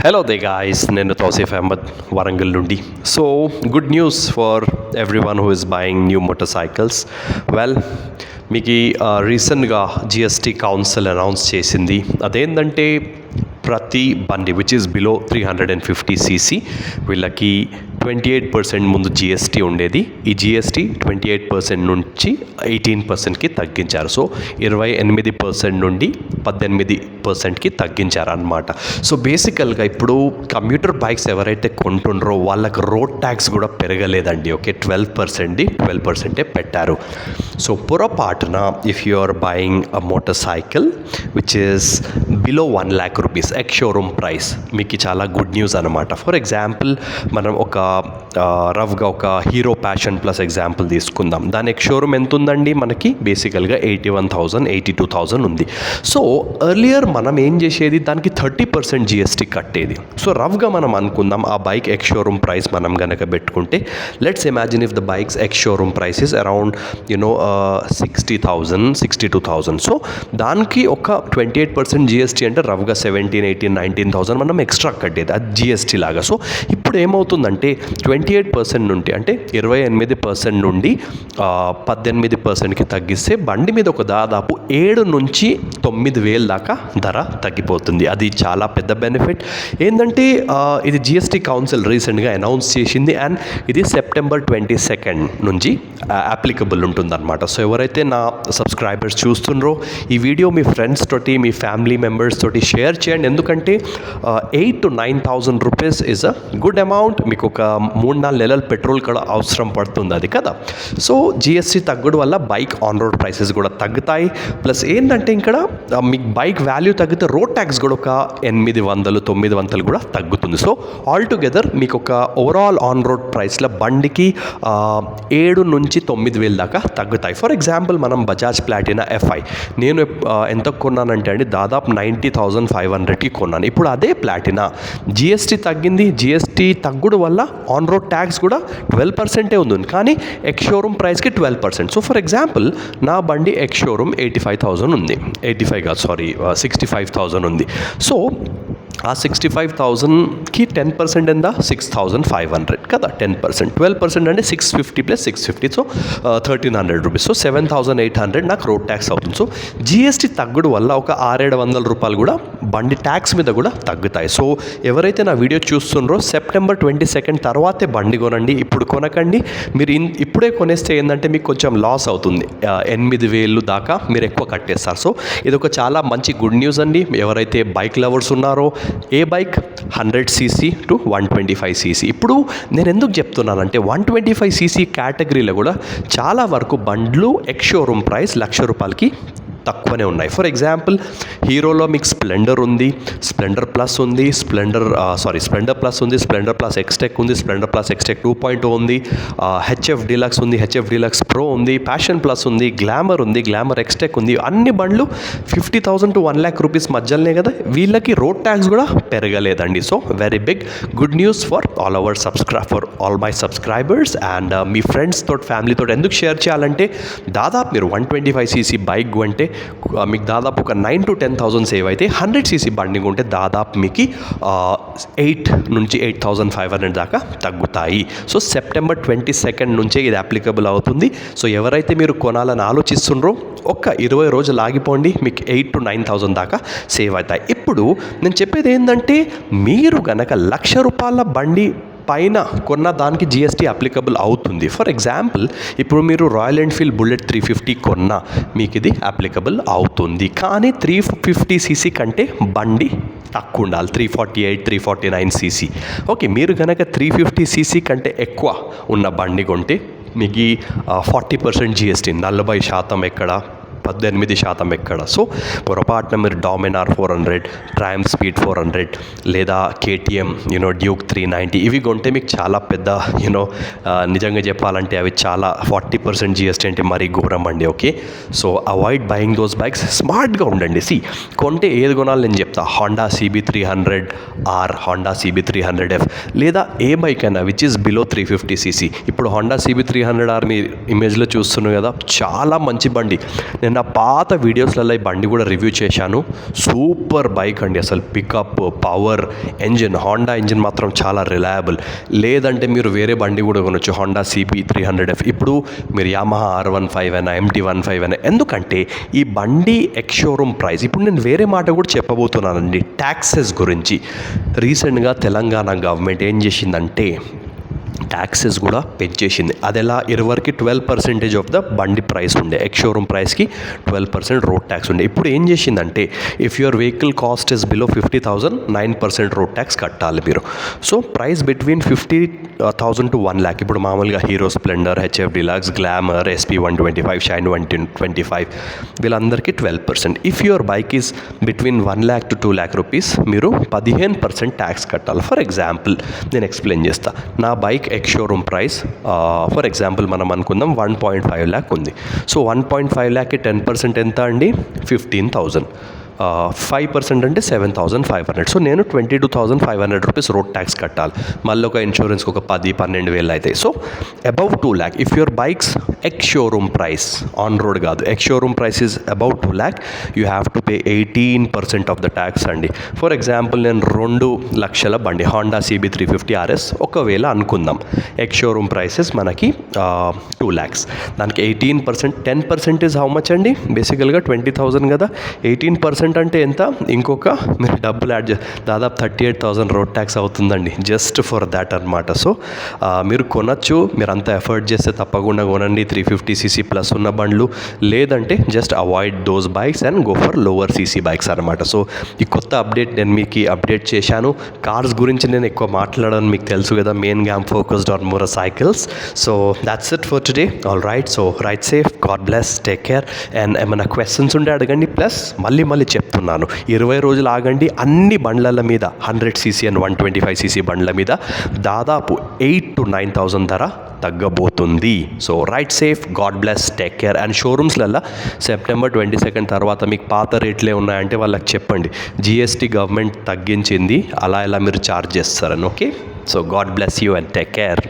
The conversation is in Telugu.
Hello there guys, నేను తౌసీఫ్ అహ్మద్ వరంగల్ నుండి. So good news for everyone who is buying new motor cycles. Well, మీకు రీసెంట్గా జిఎస్టీ కౌన్సిల్ అనౌన్స్ చేసింది. అదేంటంటే ప్రతి బండి విచ్ ఈస్ బిలో 350cc వీళ్ళకి 28% ముందు జిఎస్టీ ఉండేది. ఈ జిఎస్టీ 28% నుంచి 18%కి తగ్గించారు. సో 28% నుండి 18%కి తగ్గించారనమాట. సో బేసికల్గా ఇప్పుడు కమ్యూటర్ బైక్స్ ఎవరైతే కొంటుండ్రో వాళ్ళకి రోడ్ ట్యాక్స్ కూడా పెరగలేదండి. ఓకే, 12% పెట్టారు. సో పొరపాటున if you are buying a motorcycle which is below 1 lakh rupees ex showroom price, మీకు చాలా గుడ్ న్యూస్ అనమాట. ఫర్ ఎగ్జాంపుల్ మనం ఒక రఫ్గా ఒక హీరో ప్యాషన్ ప్లస్ ఎగ్జాంపుల్ తీసుకుందాం. దాని ఎక్స్ షోరూమ్ ఎంత ఉందండి మనకి? బేసికల్గా 81,000 82,000 ఉంది. సో ఎర్లియర్ మనం ఏం చేసేది, దానికి 30% జిఎస్టీ కట్టేది. సో రఫ్గా మనం అనుకుందాం ఆ బైక్ ఎక్స్ షోరూమ్ ప్రైస్ మనం కనుక పెట్టుకుంటే, let's imagine if the bikes ex showroom price is around 60,000 62,000. So దానికి ఒక 28% జిఎస్టీ అంటే రఫ్గా 17,000 18,000 19,000 మనం ఎక్స్ట్రా కట్టేది, అది జిఎస్టీ లాగా. సో ఇప్పుడు ఏమవుతుందంటే 28% నుండి అంటే 28% నుండి 18%కి తగ్గిస్తే బండి మీద ఒక దాదాపు 7 నుంచి 9,000 దాకా ధర తగ్గిపోతుంది. అది చాలా పెద్ద బెనిఫిట్. ఏంటంటే ఇది జిఎస్టీ కౌన్సిల్ రీసెంట్గా అనౌన్స్ చేసింది అండ్ ఇది September 22 నుంచి అప్లికబుల్ ఉంటుందన్నమాట. సో ఎవరైతే నా సబ్స్క్రైబర్స్ చూస్తుండ్రో ఈ వీడియో మీ ఫ్రెండ్స్ తోటి మీ ఫ్యామిలీ మెంబర్స్ తోటి షేర్ చేయండి. ఎందుకంటే 8,000 to 9,000 rupees is a good amount. మీకు ఒక 3-4 నెలల పెట్రోల్ కూడా అవసరం పడుతుంది, అది కదా. సో జిఎస్టీ తగ్గడం వల్ల బైక్ ఆన్ రోడ్ ప్రైసెస్ కూడా తగ్గుతాయి. ప్లస్ ఏంటంటే ఇక్కడ మీకు బైక్ వాల్యూ తగ్గితే రోడ్ ట్యాక్స్ కూడా ఒక 800-900 కూడా తగ్గుతుంది. సో ఆల్ టుగెదర్ మీకు ఒక ఓవరాల్ ఆన్ రోడ్ ప్రైస్లో బండికి 7 నుంచి 9,000 దాకా తగ్గుతాయి. ఫర్ ఎగ్జాంపుల్ మనం బజాజ్ ప్లాటినా FI నేను ఎంత కొన్నానంటే అండి దాదాపు 90,500కి కొన్నాను. ఇప్పుడు అదే ప్లాటినా జిఎస్టీ తగ్గింది. జిఎస్టీ తగ్గుడు వల్ల ఆన్ రోడ్ ట్యాక్స్ కూడా 12% ఉంది, కానీ ఎక్స్ షోరూమ్ ప్రైస్కి 12%. సో ఫర్ ఎగ్జాంపుల్ నా బండి ఎక్స్ షోరూమ్ 85,000 ఉంది, 65,000 ఉంది. సో ఆ 65,000కి 10% ఎంత? 6,500 కదా. 10% 12% అంటే 650 + 650, సో 1,300 రూపీస్. సో 7,800 నాకు రోడ్ ట్యాక్స్ అవుతుంది. సో జిఎస్టీ తగ్గుడు వల్ల ఒక 600-700 రూపాయలు కూడా బండి ట్యాక్స్ మీద కూడా తగ్గుతాయి. సో ఎవరైతే నా వీడియో చూస్తున్నారో September 22 తర్వాతే బండి కొనండి, ఇప్పుడు కొనకండి. మీరు ఇప్పుడే కొనేస్తే ఏంటంటే మీకు కొంచెం లాస్ అవుతుంది, 8,000 దాకా మీరు ఎక్కువ కట్టేస్తారు. సో ఇది ఒక చాలా మంచి గుడ్ న్యూస్ అండి. ఎవరైతే బైక్ లవర్స్ ఉన్నారో ఏ బైక్ 100cc to 125cc. ఇప్పుడు నేను ఎందుకు చెప్తున్నానంటే 125cc కేటగిరీలో కూడా చాలా వరకు బండ్లు ఎక్స్ షోరూమ్ ప్రైస్ 1,00,000 రూపాయలకి తక్కువనే ఉన్నాయి. ఫర్ ఎగ్జాంపుల్ హీరోలో మీకు స్ప్లెండర్ ఉంది, స్ప్లెండర్ ప్లస్ ఉంది, స్ప్లెండర్ ప్లస్ ఉంది, స్ప్లెండర్ ప్లస్ ఎక్స్టెక్ ఉంది, స్ప్లెండర్ ప్లస్ ఎక్స్టెక్ 2.0 ఉంది, హెచ్ఎఫ్ డీలక్స్ ఉంది, హెచ్ఎఫ్ డీలక్స్ ప్రో ఉంది, ప్యాషన్ ప్లస్ ఉంది, గ్లామర్ ఉంది, గ్లామర్ ఎక్స్టెక్ ఉంది. అన్ని బండ్లు 50,000 to 1 lakh రూపీస్ మధ్యలోనే కదా. వీళ్ళకి రోడ్ ట్యాక్స్ కూడా పెరగలేదండి. So very big good news for all my subscribers and మీ ఫ్రెండ్స్ తోటి ఫ్యామిలీ తోటి ఎందుకు షేర్ చేయాలంటే దాదాపు మీరు 125cc బైక్ కొంటే మీకు దాదాపు ఒక 9,000 to 10,000 సేవ్ అయితే 100cc బండి ఉంటే దాదాపు మీకు 8,000 నుంచి 8,500 దాకా తగ్గుతాయి. సో September 22 నుంచే ఇది అప్లికబుల్ అవుతుంది. సో ఎవరైతే మీరు కొనాలని ఆలోచిస్తుండ్రో ఒక్క 20 రోజులు ఆగిపోండి, మీకు 8,000 to 9,000 దాకా సేవ్ అవుతాయి. ఇప్పుడు నేను చెప్పేది ఏంటంటే మీరు గనక 1,00,000 రూపాయల బండి పైన కొన్న దానికి జిఎస్టీ అప్లికబుల్ అవుతుంది. ఫర్ ఎగ్జాంపుల్ ఇప్పుడు మీరు రాయల్ ఎన్ఫీల్డ్ బుల్లెట్ 350 కొన్నా మీకు ఇది అప్లికబుల్ అవుతుంది. కానీ 350cc కంటే బండి తక్కువ ఉండాలి, 348 349cc. ఓకే, మీరు కనుక 350cc కంటే ఎక్కువ ఉన్న బండి కొంటే మీకు 40% జిఎస్టీ, 40% ఎక్కడ, 18% ఎక్కడ. సో పొరపాటున మీరు డామినార్ 400, ట్రయంఫ్ స్పీడ్ 400 లేదా KTM డ్యూక్ 390 ఇవి కొంటే మీకు చాలా పెద్ద నిజంగా చెప్పాలంటే అవి చాలా 40% జిఎస్టీ అంటే మరీ ఘోరం అండి. Okay, so avoid buying those bikes, స్మార్ట్గా ఉండండి. కొంటే ఏది కొనాలి నేను చెప్తా. హోండా CB300R, హోండా CB300F లేదా ఏ బైక్ అయినా విచ్ ఇస్ బిలో 350cc. ఇప్పుడు హోండా CB300R మీ ఇమేజ్లో చూస్తున్నాను కదా, చాలా మంచి బండి. నేను అండ్ నా పాత వీడియోస్లలో ఈ బండి కూడా రివ్యూ చేశాను. సూపర్ బైక్ అండి, అసలు pickup, power, engine, Honda engine మాత్రం చాలా రిలయబుల్. లేదంటే మీరు వేరే బండి కూడా కొనొచ్చు, హోండా CB 300F. ఇప్పుడు మీరు యామహా R15 అయినా MT15 అయినా. ఎందుకంటే ఈ బండి ఎక్స్ షోరూమ్ ప్రైస్. ఇప్పుడు నేను వేరే మాట కూడా చెప్పబోతున్నానండి, ట్యాక్సెస్ గురించి. రీసెంట్గా తెలంగాణ గవర్నమెంట్ ఏం చేసిందంటే ట్యాక్సెస్ కూడా పెంచేసింది. అది ఎలా, ఇదివరకు 12% ఆఫ్ ద బండి ప్రైస్ ఉండే, ఎక్స్ షోరూమ్ ప్రైస్కి 12% రోడ్ ట్యాక్స్ ఉండే. ఇప్పుడు ఏం చేసిందంటే if your vehicle cost is below 50,000 9% road tax కట్టాలి మీరు. So price between 50,000 to 1 lakh. ఇప్పుడు మామూలుగా hero Splendor, HF Deluxe, glamour, SP 125, shine 125 వీళ్ళందరికీ 12%. If your bike is between 1 lakh to 2 lakh rupees మీరు 15% ట్యాక్స్ కట్టాలి. ఫర్ ఎగ్జాంపుల్ నేను ఎక్స్ప్లెయిన్ చేస్తా. నా bike X showroom price for example మనం అనుకుందాం 1.5 lakh ఉంది. సో 1.5 lakh 10% ఎంత అండి, 15,000. 5% అంటే 7,500. సో నేను 22,500 రూపీస్ రోడ్ ట్యాక్స్ కట్టాలి. మళ్ళీ ఒక ఇన్సూరెన్స్కి ఒక 10-12,000 అవుతాయి. So above 2 lakh. If your bike's ex showroom price, on road కాదు, ex showroom price is above 2 lakh, you have to pay 18% of the tax అండి. ఫర్ ఎగ్జాంపుల్ నేను 2 లక్షల బండి హోండా CB 350 RS ఒకవేళ అనుకుందాం, ఎక్స్ షోరూమ్ ప్రైసెస్ మనకి 2 lakhs. దానికి 18%, 10% ఈజ్ హౌ మచ్ అండి, బేసికల్గా 20,000 కదా. 18% అంటే ఎంత, ఇంకొక మీరు డబ్బులు యాడ్ దాదాపు 38,000 రోడ్ ట్యాక్స్ అవుతుందండి, జస్ట్ ఫర్ దాట్ అనమాట. సో మీరు కొనచ్చు, మీరు అంత ఎఫర్ట్ చేస్తే తప్పకుండా కొనండి 350cc ప్లస్ ఉన్న బండ్లు. లేదంటే just avoid those bikes and go for lower CC bikes అనమాట. సో ఈ కొత్త అప్డేట్ నేను మీకు అప్డేట్ చేశాను. కార్స్ గురించి నేను ఎక్కువ మాట్లాడను, మీకు తెలుసు కదా, మెయిన్గా I'm focused on motor cycles. So that's it for today. All right, so ride safe, God bless, take care. And ఏమైనా క్వశ్చన్స్ ఉంటే అడగండి. ప్లస్ మళ్ళీ చెప్తున్నాను, 20 రోజులు ఆగండి. అన్ని బండ్ల మీద 100cc అండ్ 125cc బండ్ల మీద దాదాపు 8,000 to 9,000 ధర తగ్గబోతుంది. So ride safe, God bless, take care. And షోరూమ్స్లలో September 22 తర్వాత మీకు పాత రేట్లే ఉన్నాయంటే వాళ్ళకి చెప్పండి, GST గవర్నమెంట్ తగ్గించింది, అలా ఎలా మీరు ఛార్జ్ చేస్తారని. Okay, so God bless you and take care.